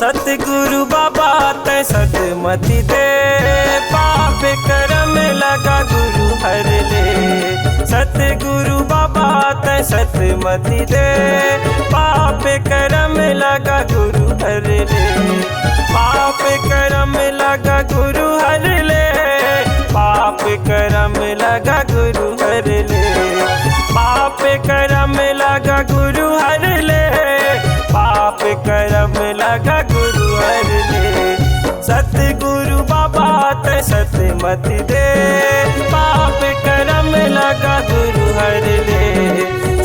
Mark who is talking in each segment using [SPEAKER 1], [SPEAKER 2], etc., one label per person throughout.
[SPEAKER 1] सतगुरु बाबा तै सतमति दे, पाप कर्म लगा गुरु हर ले। सतगुरु बाबा तै सतमति दे, पाप कर्म लगा गुरु हर ले। पाप कर्म लगा गुरु हर ले, पाप कर्म लगा गुरु हर ले। पाप कर्म लगा गुरु हर ले, पाप कर्म लगा गुरु हर ले। सतगुरु बाबा तै सतमति दे, पाप कर्म लगा गुरु हर ले।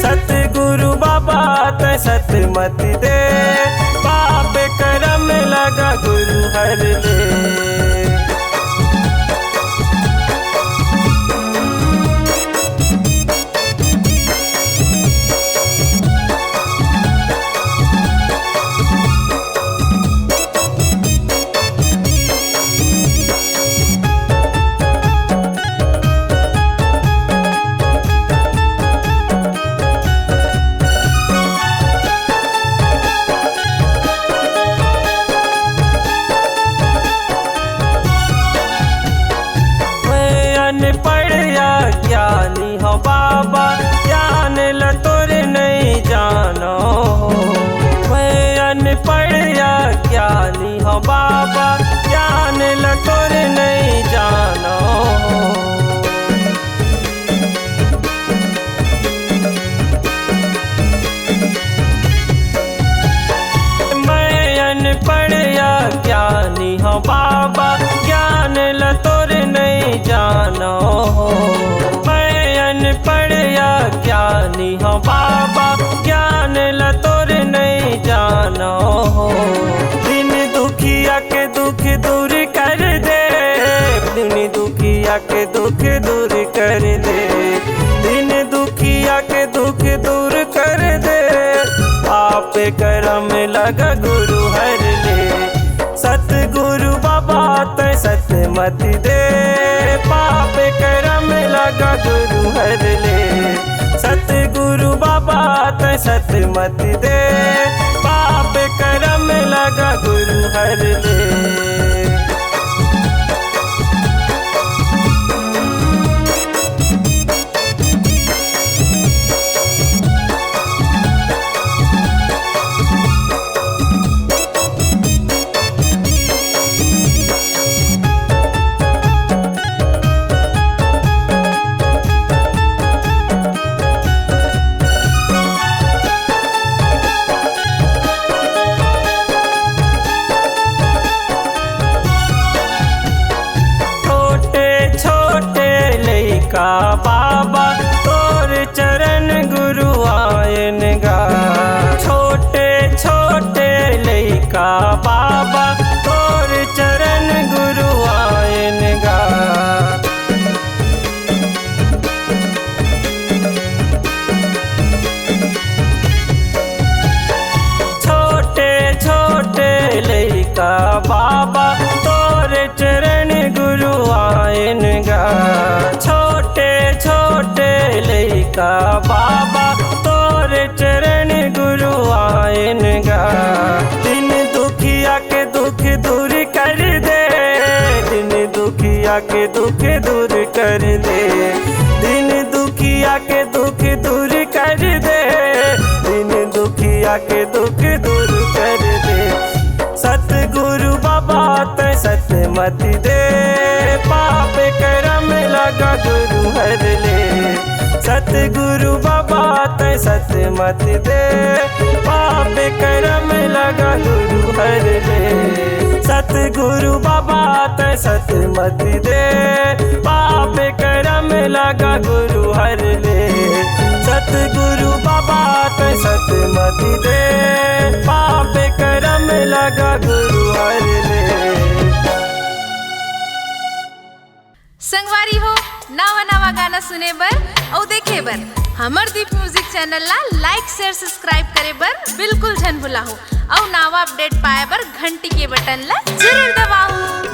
[SPEAKER 1] सतगुरु बाबा तै सतमति दे, पाप कर्म लगा गुरु हर ले। पढ़ या ज्ञानी हो बाबा, ज्ञान ल तोर नहीं जानो। मैं अनपढ़ या ज्ञानी हो बाबा, ज्ञान ल तोर नहीं जानो। मैं अनपढ़ या ज्ञानी हो बाबा, ज्ञान ल तोर नहीं जानो। मैं अनपढ़ या ज्ञानी हो बाबा, ज्ञान ल तोर नहीं जानो। दिन दुखिया के दुख दूर कर दे, दिन दुखिया के दुख दूर कर दे। दिन दुखिया के दुख दूर कर दे, पाप कर्म लगा गुरु हर ले। सतगुरु बाबा तै सतमति दे, पाप कर्म लगा गुरु हर ले। सतगुरु बाबा तै सतमति दे, पाप कर्म लगा गुरु हर ले। का बाबा तोर चरण गुरु आयन गा। छोटे छोटे लइका बाबा तोर चरण गुरु आयन गा। छोटे छोटे लइका बाबा तोर चरण गुरु आयन गा। छोटे छोटे लइका बाबा तोर चरण गुरु आयन गा। दिन दुखिया के दुख दूर कर दे, दिन दुखिया के दुख दूर कर दे। दिन दुखिया के दुख दूर कर दे, दिन दुखिया के दुख दूर कर दे। सतगुरु बाबा तै सतमति दे, पाप कर्म लगा गुरु हर ले। सतगुरु बाबा तै सतमति दे, पाप कर्म लगा गुरु हर ले। सतगुरु बाबा तै सतमति दे, पाप कर्म लगा गुरु हर ले। सतगुरु बाबा तै सतमति दे, पाप कर्म लगा गुरु हर ले।
[SPEAKER 2] संगवारी हो नवा नवा गाना सुने बर और देखे बर हमर दीप म्यूजिक चैनल ला लाइक शेयर सब्सक्राइब करे बर बिल्कुल झन भुलाहू और नवा अपडेट पाए बर घंटी के बटन ला जरूर दबाओ।